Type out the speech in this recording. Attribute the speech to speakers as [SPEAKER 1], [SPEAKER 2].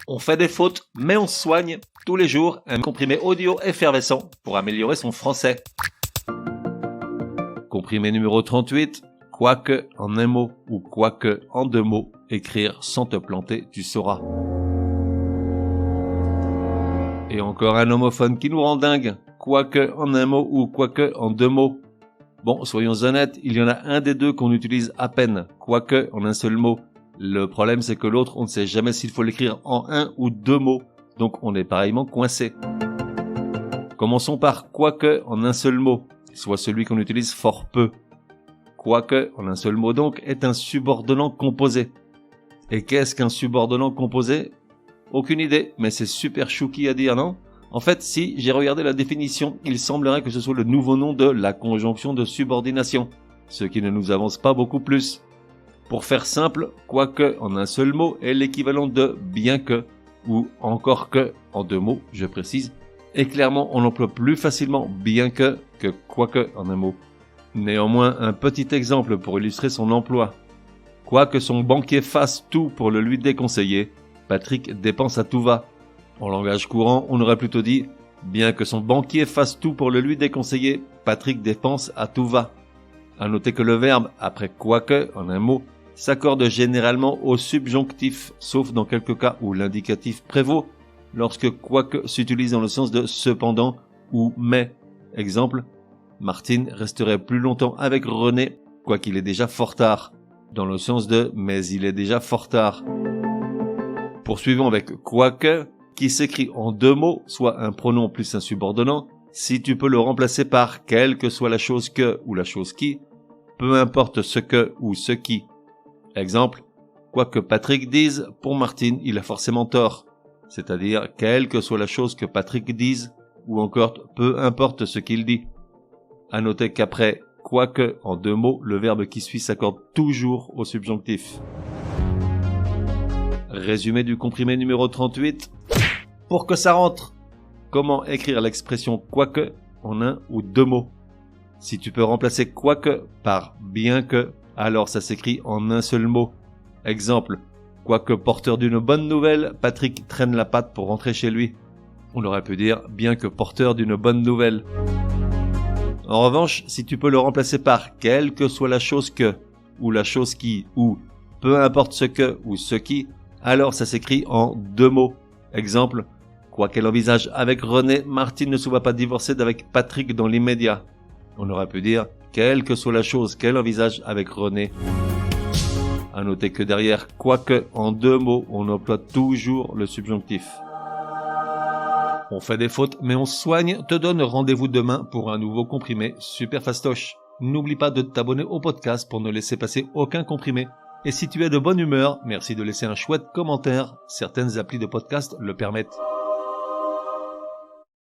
[SPEAKER 1] On fait des fautes, mais on se soigne. Tous les jours, un comprimé audio effervescent pour améliorer son français. Comprimé numéro 38. Quoique en un mot ou quoique en deux mots, écrire sans te planter, tu sauras. Et encore un homophone qui nous rend dingue. Quoique en un mot ou quoique en deux mots. Bon, soyons honnêtes, il y en a un des deux qu'on utilise à peine, quoique en un seul mot. Le problème, c'est que l'autre, on ne sait jamais s'il faut l'écrire en un ou deux mots, donc on est pareillement coincé. Commençons par quoique en un seul mot, soit celui qu'on utilise fort peu. Quoique en un seul mot donc est un subordonnant composé. Et qu'est-ce qu'un subordonnant composé ? Aucune idée, mais c'est super chouki à dire, non ? En fait, si j'ai regardé la définition, il semblerait que ce soit le nouveau nom de la conjonction de subordination, ce qui ne nous avance pas beaucoup plus. Pour faire simple, quoique en un seul mot est l'équivalent de bien que, ou encore que, en deux mots, je précise, et clairement on emploie plus facilement bien que quoique en un mot. Néanmoins, un petit exemple pour illustrer son emploi. Quoique son banquier fasse tout pour le lui déconseiller, Patrick dépense à tout va. En langage courant, on aurait plutôt dit « Bien que son banquier fasse tout pour le lui déconseiller, Patrick dépense à tout va ». À noter que le verbe, après quoique, en un mot, s'accorde généralement au subjonctif, sauf dans quelques cas où l'indicatif prévaut, lorsque quoique s'utilise dans le sens de cependant ou mais. Exemple, Martine resterait plus longtemps avec René, quoiqu'il est déjà fort tard, dans le sens de mais il est déjà fort tard. Poursuivons avec quoique, qui s'écrit en deux mots, soit un pronom plus un subordonnant, si tu peux le remplacer par quelle que soit la chose que ou la chose qui, peu importe ce que ou ce qui. Exemple, quoi que Patrick dise, pour Martine, il a forcément tort. C'est-à-dire, quelle que soit la chose que Patrick dise, ou encore, peu importe ce qu'il dit. À noter qu'après, quoique, en deux mots, le verbe qui suit s'accorde toujours au subjonctif. Résumé du comprimé numéro 38. Pour que ça rentre, comment écrire l'expression quoique en un ou deux mots? Si tu peux remplacer quoique par bien que, alors ça s'écrit en un seul mot. Exemple, quoique porteur d'une bonne nouvelle, Patrick traîne la patte pour rentrer chez lui. On aurait pu dire bien que porteur d'une bonne nouvelle. En revanche, si tu peux le remplacer par quelle que soit la chose que, ou la chose qui, ou peu importe ce que ou ce qui, alors ça s'écrit en deux mots. Exemple, quoi qu'elle envisage avec René, Martine ne se voit pas divorcer d'avec Patrick dans l'immédiat. On aurait pu dire quelle que soit la chose qu'elle envisage avec René. À noter que derrière quoique en deux mots, on emploie toujours le subjonctif. On fait des fautes, mais on se soigne, te donne rendez-vous demain pour un nouveau comprimé super fastoche. N'oublie pas de t'abonner au podcast pour ne laisser passer aucun comprimé. Et si tu es de bonne humeur, merci de laisser un chouette commentaire, certaines applis de podcast le permettent.